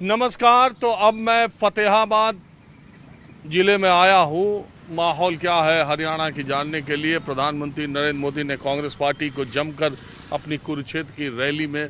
नमस्कार। तो अब मैं फतेहाबाद जिले में आया हूँ। माहौल क्या है हरियाणा की जानने के लिए प्रधानमंत्री नरेंद्र मोदी ने कांग्रेस पार्टी को जमकर अपनी कुरुक्षेत्र की रैली में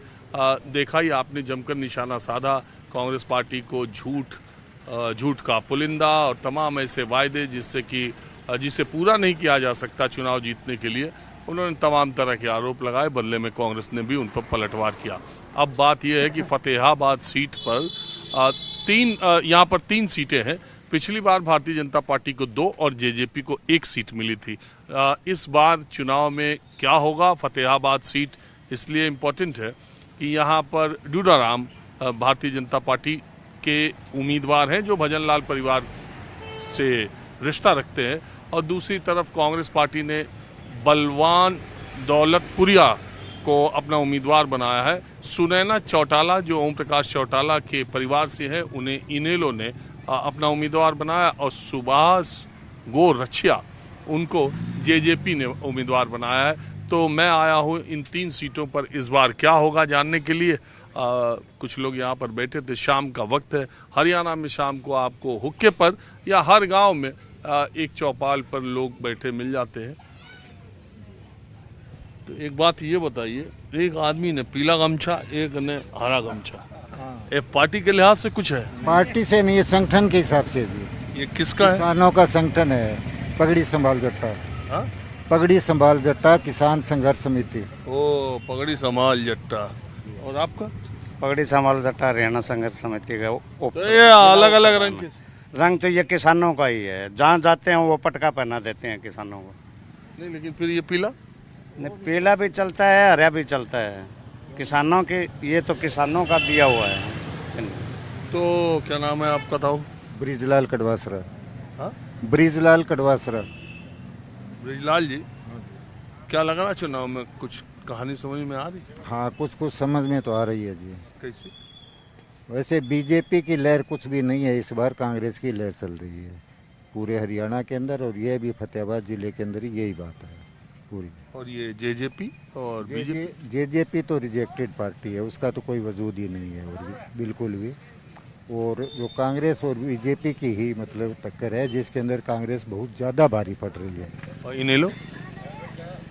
देखा ही आपने, जमकर निशाना साधा। कांग्रेस पार्टी को झूठ का पुलिंदा और तमाम ऐसे वायदे जिसे पूरा नहीं किया जा सकता चुनाव जीतने के लिए, उन्होंने तमाम तरह के आरोप लगाए। बदले में कांग्रेस ने भी उन पर पलटवार किया। अब बात यह है कि फतेहाबाद सीट पर यहाँ पर 3 सीटें हैं। पिछली बार भारतीय जनता पार्टी को 2 और जेजेपी को 1 सीट मिली थी। इस बार चुनाव में क्या होगा? फतेहाबाद सीट इसलिए इम्पोर्टेंट है कि यहाँ पर डूडाराम भारतीय जनता पार्टी के उम्मीदवार हैं जो भजन लाल परिवार से रिश्ता रखते हैं, और दूसरी तरफ कांग्रेस पार्टी ने बलवान दौलतपुरिया को अपना उम्मीदवार बनाया है। सुनैना चौटाला जो ओम प्रकाश चौटाला के परिवार से है, उन्हें इनेलो ने अपना उम्मीदवार बनाया, और सुभाष गोरछिया उनको जेजेपी ने उम्मीदवार बनाया है। तो मैं आया हूँ इन 3 सीटों पर इस बार क्या होगा जानने के लिए। कुछ लोग यहाँ पर बैठे थे। शाम का वक्त है। हरियाणा में शाम को आपको हुक्के पर या हर गांव में एक चौपाल पर लोग बैठे मिल जाते हैं। तो एक बात ये बताइए, एक आदमी ने पीला गमछा, एक ने हरा गमछा, ये पार्टी के लिहाज से कुछ है? पार्टी से नहीं, ये संगठन के हिसाब से जी। ये किसका है? किसानों का संगठन है। पगड़ी संभाल जट्टा। हाँ? पगड़ी संभाल जट्टा किसान संघर्ष समिति। ओ, पगड़ी संभाल जट्टा। और आपका? पगड़ी संभाल जट्टा हरियाणा संघर्ष समिति का। तो ये अलग अलग रंग के रंग तो ये किसानों का ही है। जहाँ जाते हैं वो पटका पहना देते हैं किसानों को। नहीं, लेकिन फिर ये पीला नहीं, पीला भी चलता है, हरा भी चलता है। किसानों के ये तो किसानों का दिया हुआ है। तो क्या नाम है आपका? था ब्रिजलाल कड़वासरा। हाँ? ब्रिजलाल कड़वासरा। ब्रिजलाल जी, क्या लग रहा चुनाव में? कुछ कहानी समझ में आ रही? हाँ, कुछ समझ में तो आ रही है जी। कैसे? वैसे बीजेपी की लहर कुछ भी नहीं है, इस बार कांग्रेस की लहर चल रही है पूरे हरियाणा के अंदर, और यह भी फतेहाबाद जिले के अंदर यही बात है पूरी। और ये जेजेपी और बीजेपी? जेजेपी तो रिजेक्टेड पार्टी है, उसका तो कोई वजूद ही नहीं है और बिल्कुल भी। और जो कांग्रेस और बीजेपी की ही मतलब टक्कर है, जिसके अंदर कांग्रेस बहुत ज़्यादा भारी पड़ रही है। और इनेलो?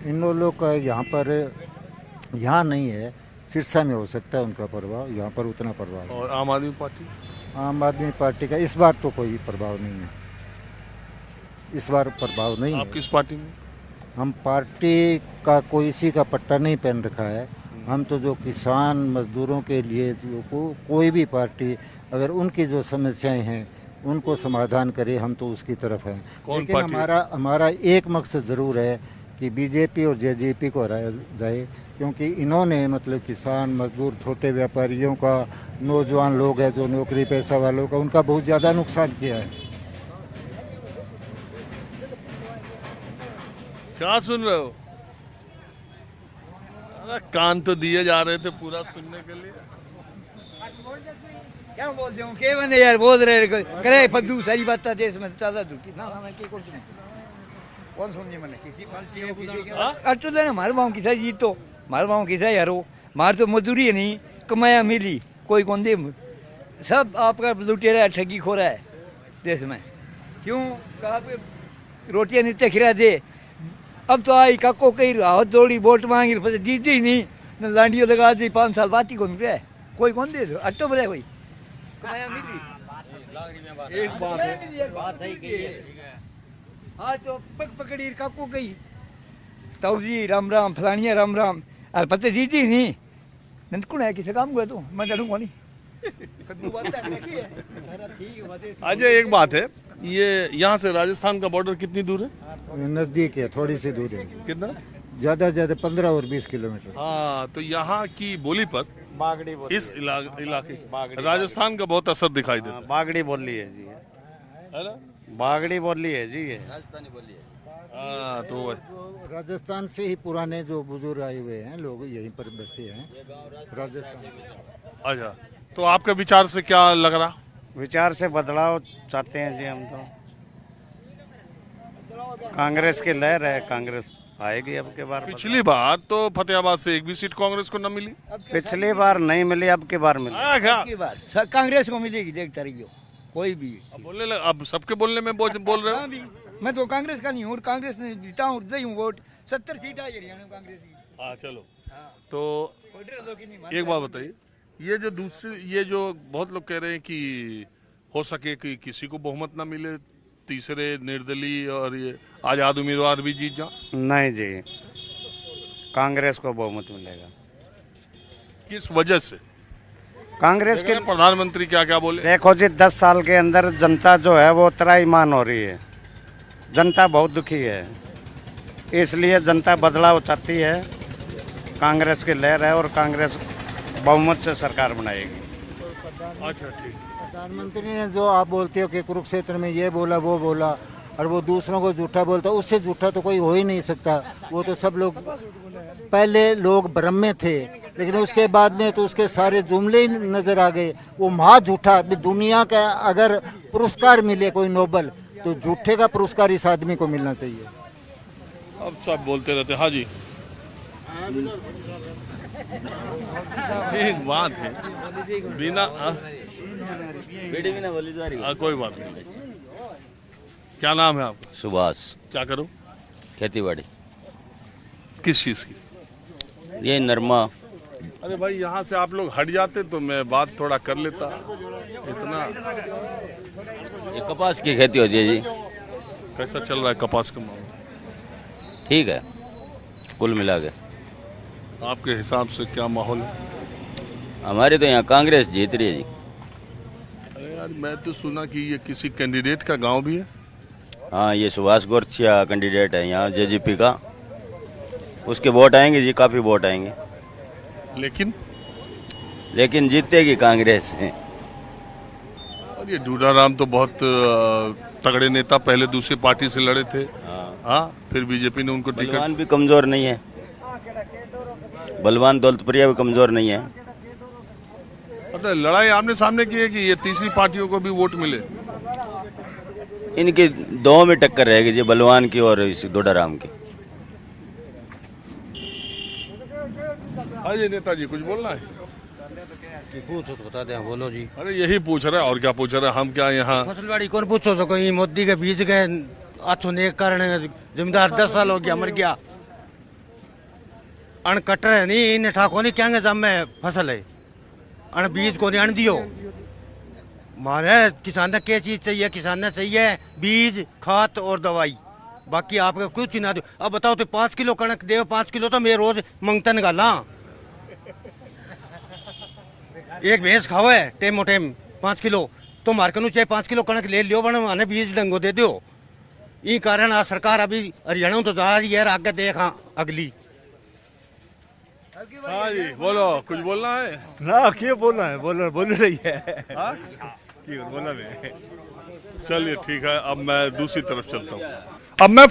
इन लोगों का यहाँ नहीं है, सिरसा में हो सकता है उनका प्रभाव, यहाँ पर उतना प्रभाव। और आम आदमी पार्टी? आम आदमी पार्टी का इस बार तो कोई प्रभाव नहीं है, इस बार प्रभाव नहीं है। आप किस पार्टी में? हम पार्टी का कोई इसी का पट्टा नहीं पहन रखा है। हम तो जो किसान मजदूरों के लिए जो कोई भी पार्टी अगर उनकी जो समस्याएं हैं उनको समाधान करे, हम तो उसकी तरफ हैं। लेकिन हमारा एक मकसद ज़रूर है कि बीजेपी और जेजेपी को हराया जाए, क्योंकि इन्होंने मतलब किसान मजदूर छोटे व्यापारियों का, नौजवान लोग हैं जो नौकरी पेशा वालों का, उनका बहुत ज़्यादा नुकसान किया है। क्या सुन रहे हो? अरे कान तो दिए जा रहे थे पूरा सुनने के लिए। क्या बोलते हो? के बने यार बोल रहे करे फद्दू सारी बात देश में ज्यादा झूठी ना ना के कौन सुनने मैंने किसी पार्टी में किसी के अटू देना मार बाऊ किसा जीतो मार बाऊ किसा यारो मार तो मजदूरी है नहीं कमाया मिली कोई कौन दे, सब आपका लुटेरा ठगी खोरा है देश में। क्यों कहा पे रोटियां नीचे खिरा दे। अब तो आई काको कई राहत दौड़ी वोट मांगी फिर जीती ही नहीं, न लांडियो लगा दी 5 साल बात ही कौन रहा है, कोई कौन दे दो अट्टो बरे कोई कमाया मिली। एक बात है, बात सही कही है। हाँ तो पकड़ी काको कही ताऊजी राम राम फलानिया राम राम और पता जीती नहीं नंद कौन है किसे काम हुआ तो मैं डरूंगा नहीं। अच्छा एक बात है, ये यहाँ से राजस्थान का बॉर्डर कितनी दूर है? नज़दीक है, थोड़ी सी दूर है। कितना? ज़्यादा 15 और 20 किलोमीटर। हाँ, तो यहाँ की बोली पर बागड़ी बोली इस इलाके राजस्थान का बहुत असर दिखाई देता है। बागड़ी बोली है जी, है ना? बागड़ी बोली है जी, ये राजस्थानी बोली है। हाँ, तो राजस्थान से ही पुराने जो बुजुर्ग आए हुए हैं लोग यहीं पर बसे हैं राजस्थान। अच्छा, तो आपके विचार से क्या लग रहा? विचार से बदलाव चाहते हैं जी हम तो। कांग्रेस की लहर है, कांग्रेस आएगी अब के बार। पिछली बार तो फतेहाबाद से एक भी सीट कांग्रेस को न मिली। पिछली बार नहीं मिली, अब की बार मिली। की बात कांग्रेस को मिलेगी, देखता रहियो कोई भी। अब सबके बोलने में बोल रहे हो। मैं तो कांग्रेस का नहीं हूँ, कांग्रेस ने जीता हूँ, दे हूँ वोट। 70 सीट आई हरियाणा में कांग्रेस की। हाँ चलो, तो एक बात बताइए, ये जो बहुत लोग कह रहे हैं कि हो सके कि किसी को बहुमत ना मिले, तीसरे निर्दलीय और ये आजाद उम्मीदवार भी जीत जाए। नहीं जी, कांग्रेस को बहुमत मिलेगा। किस वजह से? कांग्रेस के प्रधानमंत्री क्या क्या बोले। देखो जी, 10 साल के अंदर जनता जो है वो त्राईमान हो रही है, जनता बहुत दुखी है, इसलिए जनता बदलाव चाहती है। कांग्रेस की लहर है और कांग्रेस बहुमत से सरकार बनाएगी। अच्छा ठीक। प्रधानमंत्री ने जो आप बोलते हो कि कुरुक्षेत्र में ये बोला वो बोला और वो दूसरों को झूठा बोलता, उससे झूठा तो कोई हो ही नहीं सकता। वो तो सब लोग, पहले लोग भ्रम में थे, लेकिन उसके बाद में तो उसके सारे जुमले ही नजर आ गए। वो महा झूठा। दुनिया का अगर पुरस्कार मिले कोई नोबल, तो झूठे का पुरस्कार इस आदमी को मिलना चाहिए। अब सब बोलते रहते। हाँ जी, एक बात है, बिना कोई बात नहीं। क्या नाम है आपका? सुभाष। क्या करो? खेती बाड़ी। किस चीज की? ये नरमा। अरे भाई, यहाँ से आप लोग हट जाते तो मैं बात थोड़ा कर लेता। इतना ये कपास की खेती होती है जी। कैसा चल रहा है कपास का मामला? ठीक है, कुल मिला के। आपके हिसाब से क्या माहौल है? हमारे तो यहाँ कांग्रेस जीत रही है जी। अरे यार, मैं तो सुना कि ये किसी कैंडिडेट का गांव भी है। हाँ, ये सुभाष गोरछिया कैंडिडेट है यहाँ जेजेपी का। उसके वोट आएंगे जी, काफ़ी वोट आएंगे, लेकिन जीतेगी कांग्रेस। और ये डूडाराम तो बहुत तगड़े नेता, पहले दूसरी पार्टी से लड़े थे। हाँ, फिर बीजेपी ने उनको टिकट। बलवान भी कमजोर नहीं है, बलवान दौलतप्रिया भी कमजोर नहीं है। पता है, लड़ाई आमने सामने की है कि ये तीसरी पार्टियों को भी वोट मिले। इनकी दो में टक्कर रहेगी जी, बलवान की और इस डोडाराम की। हाँ जी, नेताजी कुछ बोलना है? पूछो तो बता दें, बोलो जी। अरे यही पूछ रहे हैं, और क्या पूछ रहे हैं? हम क्या यहाँ फसलवाड़ी कौन पूछो तो कोई मोदी के बीज के अच्छो ने कारण जमींदार 10 साल हो गया मर गया। अण कटर है नहीं, इन ठाको नहीं क्या जम में फसल है, अण बीज को नहीं अण दियो। मारे किसान ने क्या चीज चाहिए? किसान ने चाहिए बीज, खाद और दवाई, बाकी आपको कुछ ना दो। अब बताओ तो 5 किलो कणक दे, 5 किलो तो मैं रोज मंगतन गाला। एक भैंस खाओ है टेमो टेम 5 किलो, तो मार्केट चाहे 5 किलो कणक ले लियो, बना माने बीज डंगो दे दो। ये कारण आज सरकार अभी हरियाणा तो जा रही है, आगे देखा अगली। हाँ जी, बोलो, कुछ बोलना है? ना क्या बोलना है, बोल रही है। हाँ? बोला नहीं। चलिए ठीक है, अब मैं दूसरी तरफ चलता हूँ। अब मैं